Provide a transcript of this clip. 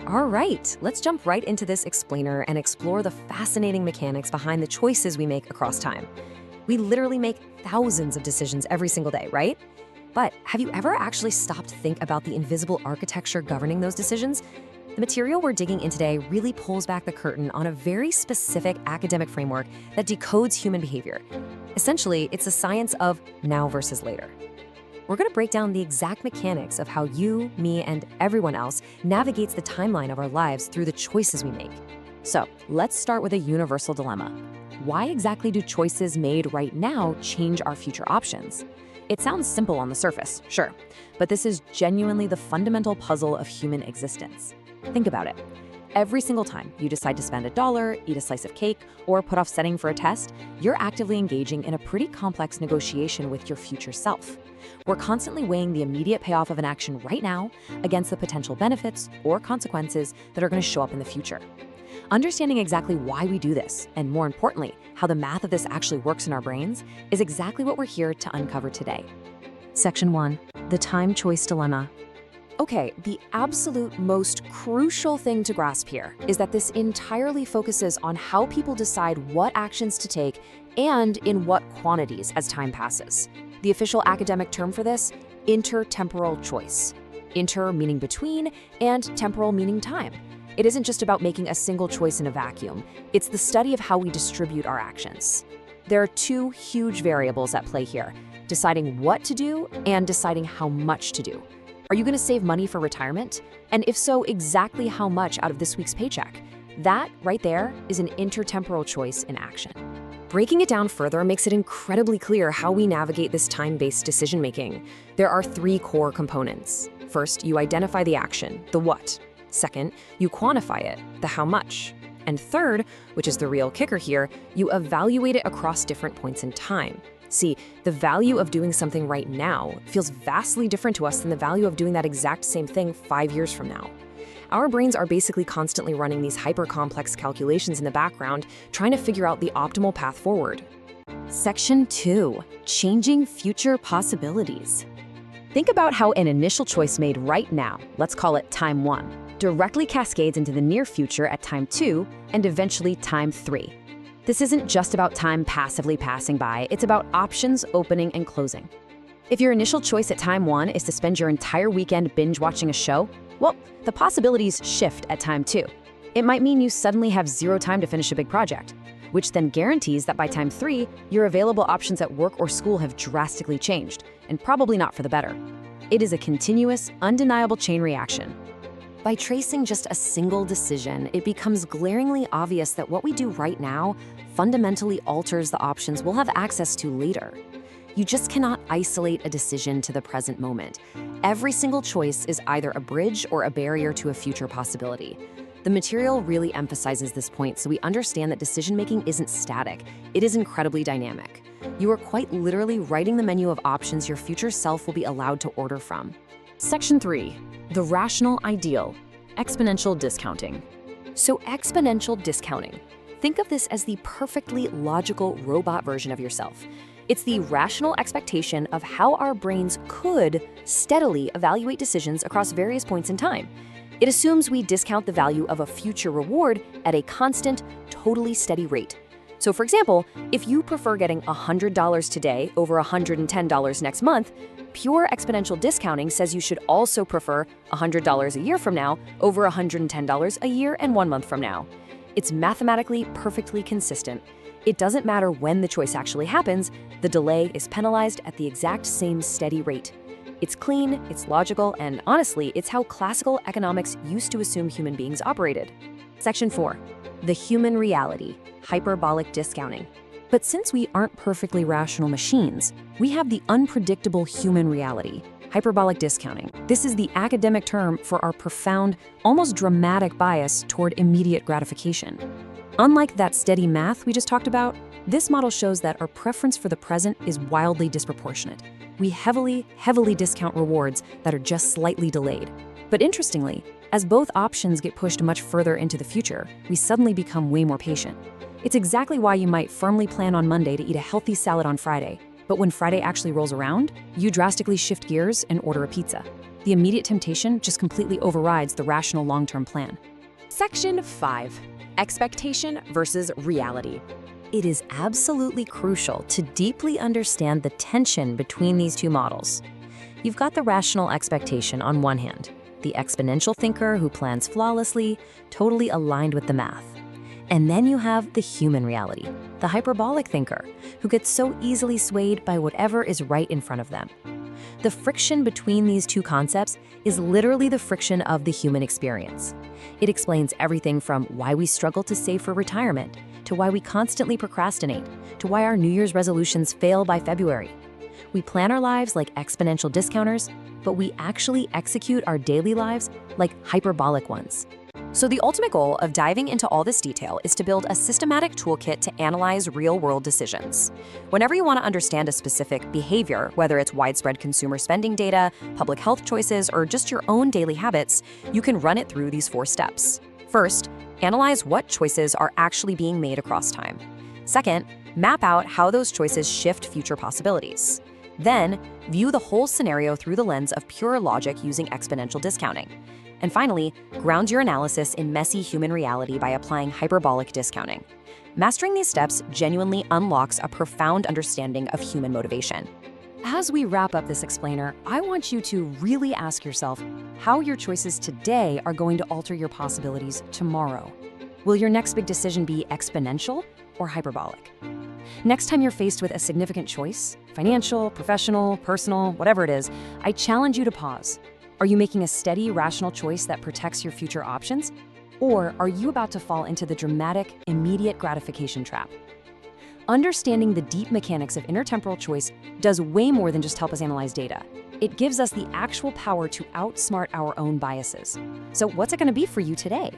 All right, let's jump right into this explainer and explore the fascinating mechanics behind the choices we make across time. We literally make thousands of decisions every single day, right? But have you ever actually stopped to think about the invisible architecture governing those decisions? The material we're digging in today really pulls back the curtain on a very specific academic framework that decodes human behavior. Essentially, it's a science of now versus later. We're going to break down the exact mechanics of how you, me, and everyone else navigates the timeline of our lives through the choices we make. So let's start with a universal dilemma. Why exactly do choices made right now change our future options? It sounds simple on the surface, sure, but this is genuinely the fundamental puzzle of human existence. Think about it. Every single time you decide to spend $1, eat a slice of cake, or put off studying for a test, you're actively engaging in a pretty complex negotiation with your future self. We're constantly weighing the immediate payoff of an action right now against the potential benefits or consequences that are going to show up in the future. Understanding exactly why we do this, and more importantly, how the math of this actually works in our brains, is exactly what we're here to uncover today. Section 1. The Time Choice Dilemma. Okay, the absolute most crucial thing to grasp here is that this entirely focuses on how people decide what actions to take and in what quantities as time passes. The official academic term for this, intertemporal choice. Inter meaning between, and temporal meaning time. It isn't just about making a single choice in a vacuum. It's the study of how we distribute our actions. There are two huge variables at play here, deciding what to do and deciding how much to do. Are you going to save money for retirement? And if so, exactly how much out of this week's paycheck? That, right there, is an intertemporal choice in action. Breaking it down further makes it incredibly clear how we navigate this time-based decision-making. There are three core components. First, you identify the action, the what. Second, you quantify it, the how much. And third, which is the real kicker here, you evaluate it across different points in time. See, the value of doing something right now feels vastly different to us than the value of doing that exact same thing 5 years from now. Our brains are basically constantly running these hyper-complex calculations in the background, trying to figure out the optimal path forward. Section 2. Changing future possibilities. Think about how an initial choice made right now, let's call it time 1, directly cascades into the near future at time 2 and eventually time 3. This isn't just about time passively passing by, it's about options opening and closing. If your initial choice at time 1 is to spend your entire weekend binge watching a show, well, the possibilities shift at time 2. It might mean you suddenly have zero time to finish a big project, which then guarantees that by time 3, your available options at work or school have drastically changed, and probably not for the better. It is a continuous, undeniable chain reaction. By tracing just a single decision, it becomes glaringly obvious that what we do right now fundamentally alters the options we'll have access to later. You just cannot isolate a decision to the present moment. Every single choice is either a bridge or a barrier to a future possibility. The material really emphasizes this point so we understand that decision-making isn't static, it is incredibly dynamic. You are quite literally writing the menu of options your future self will be allowed to order from. Section 3. The Rational Ideal. Exponential Discounting. So exponential discounting. Think of this as the perfectly logical robot version of yourself. It's the rational expectation of how our brains could steadily evaluate decisions across various points in time. It assumes we discount the value of a future reward at a constant, totally steady rate. So for example, if you prefer getting $100 today over $110 next month, pure exponential discounting says you should also prefer $100 a year from now over $110 a year and 1 month from now. It's mathematically perfectly consistent. It doesn't matter when the choice actually happens, the delay is penalized at the exact same steady rate. It's clean, it's logical, and honestly, it's how classical economics used to assume human beings operated. Section 4. The Human Reality. Hyperbolic Discounting. But since we aren't perfectly rational machines, we have the unpredictable human reality, hyperbolic discounting. This is the academic term for our profound, almost dramatic bias toward immediate gratification. Unlike that steady math we just talked about, this model shows that our preference for the present is wildly disproportionate. We heavily discount rewards that are just slightly delayed. But interestingly, as both options get pushed much further into the future, we suddenly become way more patient. It's exactly why you might firmly plan on Monday to eat a healthy salad on Friday, but when Friday actually rolls around, you drastically shift gears and order a pizza. The immediate temptation just completely overrides the rational long-term plan. Section 5. Expectation versus reality. It is absolutely crucial to deeply understand the tension between these two models. You've got the rational expectation on one hand, the exponential thinker who plans flawlessly, totally aligned with the math. And then you have the human reality, the hyperbolic thinker, who gets so easily swayed by whatever is right in front of them. The friction between these two concepts is literally the friction of the human experience. It explains everything from why we struggle to save for retirement, to why we constantly procrastinate, to why our New Year's resolutions fail by February. We plan our lives like exponential discounters, but we actually execute our daily lives like hyperbolic ones. So the ultimate goal of diving into all this detail is to build a systematic toolkit to analyze real-world decisions. Whenever you want to understand a specific behavior, whether it's widespread consumer spending data, public health choices, or just your own daily habits, you can run it through these 4 steps. First, analyze what choices are actually being made across time. Second, map out how those choices shift future possibilities. Then, view the whole scenario through the lens of pure logic using exponential discounting. And finally, ground your analysis in messy human reality by applying hyperbolic discounting. Mastering these steps genuinely unlocks a profound understanding of human motivation. As we wrap up this explainer, I want you to really ask yourself how your choices today are going to alter your possibilities tomorrow. Will your next big decision be exponential or hyperbolic? Next time you're faced with a significant choice, financial, professional, personal, whatever it is, I challenge you to pause. Are you making a steady, rational choice that protects your future options? Or are you about to fall into the dramatic, immediate gratification trap? Understanding the deep mechanics of intertemporal choice does way more than just help us analyze data. It gives us the actual power to outsmart our own biases. So what's it going to be for you today?